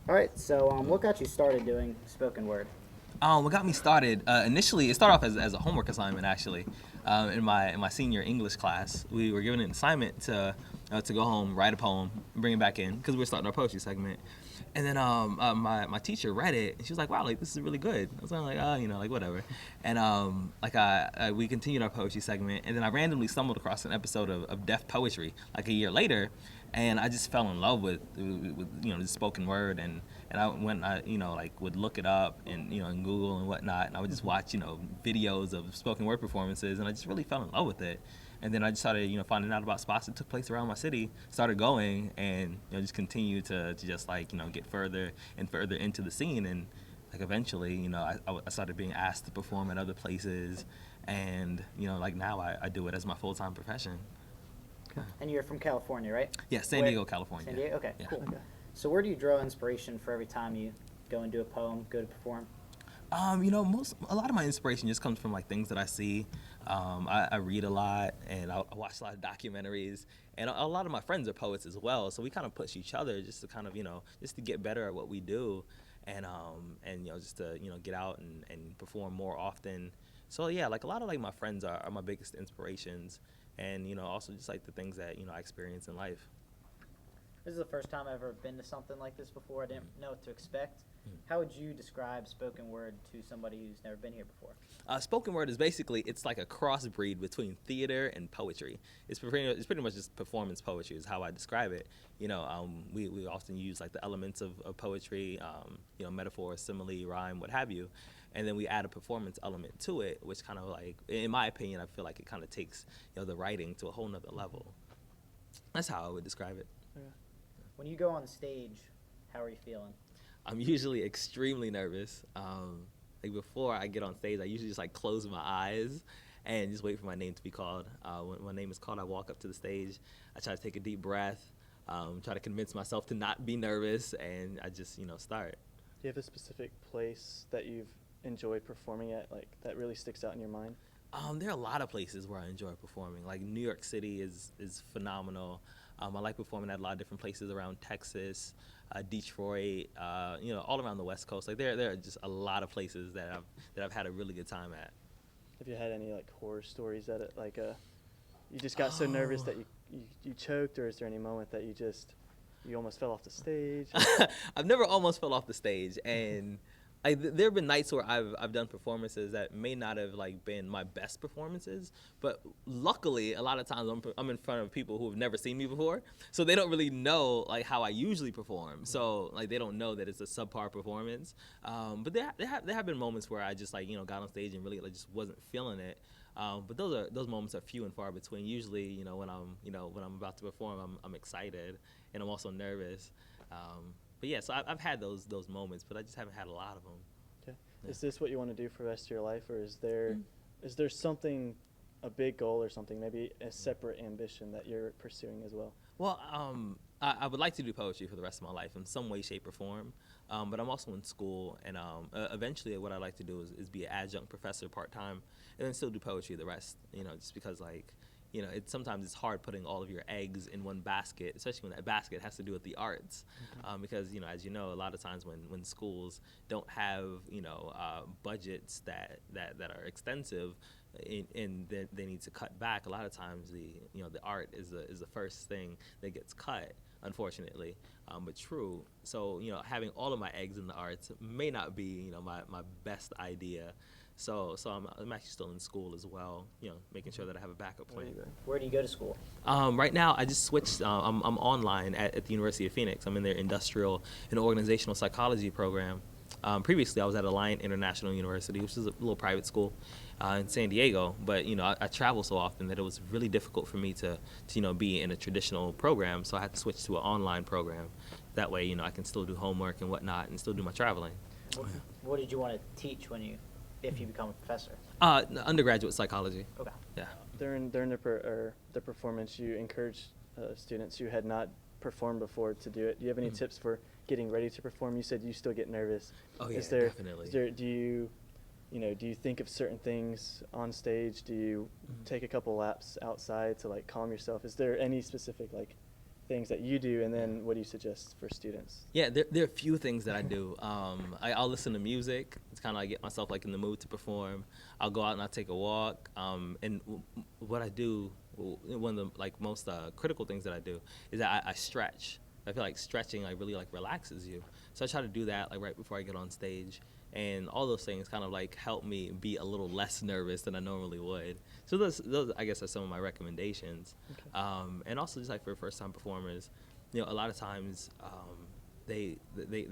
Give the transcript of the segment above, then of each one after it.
All right, so what got you started doing spoken word? What got me started initially, it started off as a homework assignment actually. In my senior English class, we were given an assignment to go home, write a poem, bring it back in because we were starting our poetry segment. And then my teacher read it and she was like, "Wow, like this is really good." I was like, like whatever. And we continued our poetry segment, and then I randomly stumbled across an episode of Deaf Poetry like a year later, and I just fell in love with the spoken word, and I would look it up and in Google and whatnot, and I would just watch videos of spoken word performances, and I just really fell in love with it. And then I just started finding out about spots that took place around my city, started going, and just continued to just get further and further into the scene, and like eventually I started being asked to perform at other places, and like now I do it as my full-time profession. And you're from California, right? Yeah, San Diego, California. San Diego? Okay, Yeah. cool. Okay. So where do you draw inspiration for every time you go and do a poem, go to perform? A lot of my inspiration just comes from like things that I see. I read a lot, and I watch a lot of documentaries, and a lot of my friends are poets as well. So we kind of push each other just to kind of just to get better at what we do, and just to get out and perform more often. So yeah, like a lot of like my friends are my biggest inspirations, and also just like the things that I experience in life. This is the first time I've ever been to something like this before. I didn't know what to expect. How would you describe spoken word to somebody who's never been here before? Spoken word is basically, it's like a crossbreed between theater and poetry. It's pretty much just performance poetry is how I describe it. We often use like the elements of poetry, metaphor, simile, rhyme, what have you, and then we add a performance element to it, which kind of like, in my opinion, I feel like it kind of takes the writing to a whole nother level. That's how I would describe it. Yeah. When you go on stage, how are you feeling? I'm usually extremely nervous. Like before I get on stage, I usually just like close my eyes and just wait for my name to be called. When my name is called, I walk up to the stage. I try to take a deep breath, try to convince myself to not be nervous, and I just start. Do you have a specific place that you've enjoyed performing at, like that really sticks out in your mind? There are a lot of places where I enjoy performing. Like New York City is phenomenal. I like performing at a lot of different places around Texas, Detroit, all around the West Coast. Like there are just a lot of places that I've had a really good time at. Have you had any like horror stories that you just got so nervous that you choked, or is there any moment that you almost fell off the stage? I've never almost fell off the stage, and there have been nights where I've done performances that may not have like been my best performances, but luckily a lot of times I'm in front of people who have never seen me before, so they don't really know like how I usually perform. So like they don't know that it's a subpar performance. But there have been moments where I just like got on stage and really like just wasn't feeling it. But those moments are few and far between. Usually when I'm about to perform, I'm excited and I'm also nervous. But yeah, so I've had those moments, but I just haven't had a lot of them. Okay. Yeah. Is this what you want to do for the rest of your life, or is there something, a big goal or something, maybe a separate ambition that you're pursuing as well? Well, I would like to do poetry for the rest of my life in some way, shape, or form. But I'm also in school, and eventually what I'd like to do is be an adjunct professor part-time, and then still do poetry the rest, just because like, sometimes it's hard putting all of your eggs in one basket, especially when that basket has to do with the arts. Because, as you know, a lot of times when schools don't have, budgets that are extensive, and they need to cut back, a lot of times the art is the first thing that gets cut, unfortunately, but true. So, having all of my eggs in the arts may not be, my best idea. So I'm actually still in school as well, making sure that I have a backup plan. Where do you go to school? Right now, I just switched. I'm online at the University of Phoenix. I'm in their industrial and organizational psychology program. Previously, I was at Alliant International University, which is a little private school in San Diego. But I travel so often that it was really difficult for me to be in a traditional program. So I had to switch to an online program. That way, I can still do homework and whatnot, and still do my traveling. What did you want to teach if you become a professor? Undergraduate psychology. Okay. Yeah. During the performance, you encourage students who had not performed before to do it. Do you have any tips for getting ready to perform? You said you still get nervous. Oh yeah, definitely. Do you think of certain things on stage? Do you take a couple laps outside to like calm yourself? Is there any specific like things that you do, and then what do you suggest for students? Yeah, there are a few things that I do. I'll listen to music. It's kind of like get myself like in the mood to perform. I'll go out and I'll take a walk. What I do, one of the like most critical things that I do is that I stretch. I feel like stretching like really like relaxes you. So I try to do that like right before I get on stage. And all those things kind of like help me be a little less nervous than I normally would. So those I guess are some of my recommendations. Okay. And also just like for first time performers, you know, a lot of times they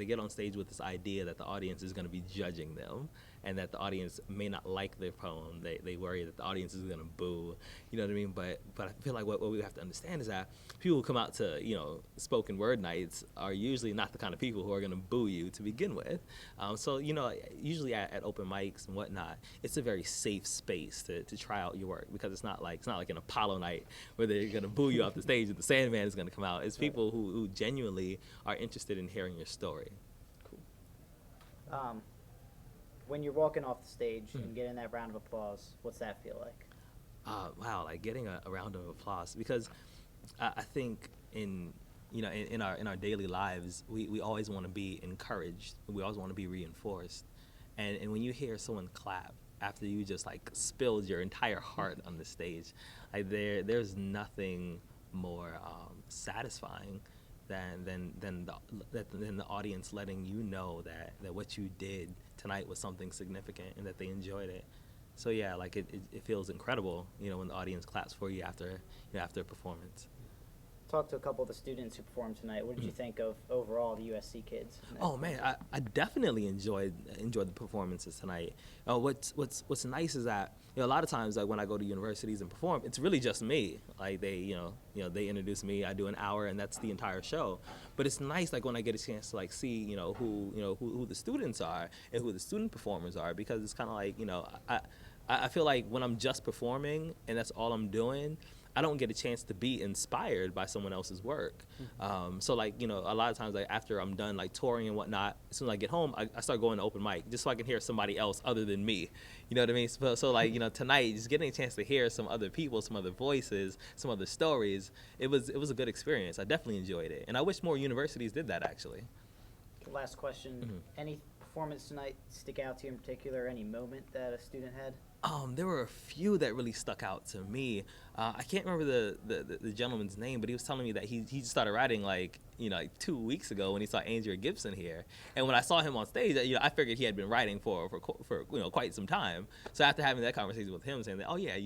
get on stage with this idea that the audience is going to be judging them and that the audience may not like their poem. They worry that the audience is going to boo, you know what I mean? But I feel like what we have to understand is that people who come out to, you know, spoken word nights are usually not the kind of people who are going to boo you to begin with. So, you know, usually at open mics and whatnot, it's a very safe space to try out your work because it's not like an Apollo night where they're going to boo you off the stage and the Sandman is going to come out. It's people who genuinely are interested in hearing your story. Cool. When you're walking off the stage and getting that round of applause, what's that feel like? Wow, like getting a round of applause, because I think in our daily lives, we always want to be encouraged. We always want to be reinforced. And when you hear someone clap after you just like spilled your entire heart on the stage, like there's nothing more satisfying than the audience letting you know that what you did tonight was something significant and that they enjoyed it. So yeah, like it feels incredible, you know, when the audience claps for you after a performance. Talked to a couple of the students who performed tonight. What did you think of overall the USC Kids? Oh man, I definitely enjoyed the performances tonight. What's nice is that, you know, a lot of times like when I go to universities and perform, it's really just me. Like they they introduce me, I do an hour, and that's the entire show. But it's nice like when I get a chance to like see who the students are and who the student performers are, because it's kind of like, you know, I feel like when I'm just performing and that's all I'm doing, I don't get a chance to be inspired by someone else's work. So like, you know, a lot of times like after I'm done like touring and whatnot, as soon as I get home, I start going to open mic just so I can hear somebody else other than me. You know what I mean? So like, you know, tonight, just getting a chance to hear some other people, some other voices, some other stories, it was a good experience. I definitely enjoyed it. And I wish more universities did that actually. Last question. Any performance tonight stick out to you in particular? Any moment that a student had? There were a few that really stuck out to me. I can't remember the gentleman's name, but he was telling me that he just started writing like 2 weeks ago when he saw Andrea Gibson here. And when I saw him on stage, I figured he had been writing for quite some time. So after having that conversation with him, saying that, oh yeah,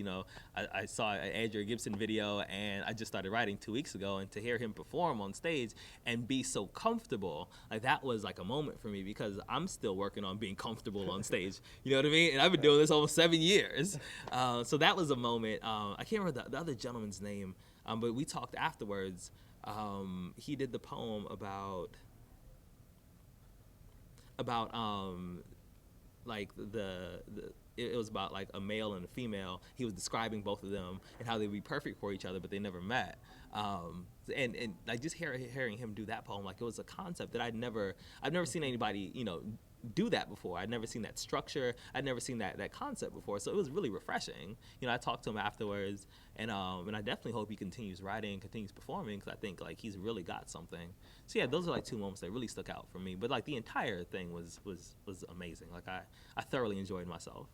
I saw an Andrea Gibson video and I just started writing 2 weeks ago, and to hear him perform on stage and be so comfortable, like that was like a moment for me, because I'm still working on being comfortable on stage. You know what I mean? And I've been doing this almost 7 years. So that was a moment. I can't remember the other gentleman's name, but we talked afterwards. He did the poem about like it was about like a male and a female. He was describing both of them and how they'd be perfect for each other, but they never met. And like just hearing him do that poem, like it was a concept that I've never seen anybody do that before. I'd never seen that structure. I'd never seen that concept before. So it was really refreshing. I talked to him afterwards, and I definitely hope he continues writing, continues performing, because I think like he's really got something. So yeah, those are like two moments that really stuck out for me. But like the entire thing was amazing. Like I thoroughly enjoyed myself.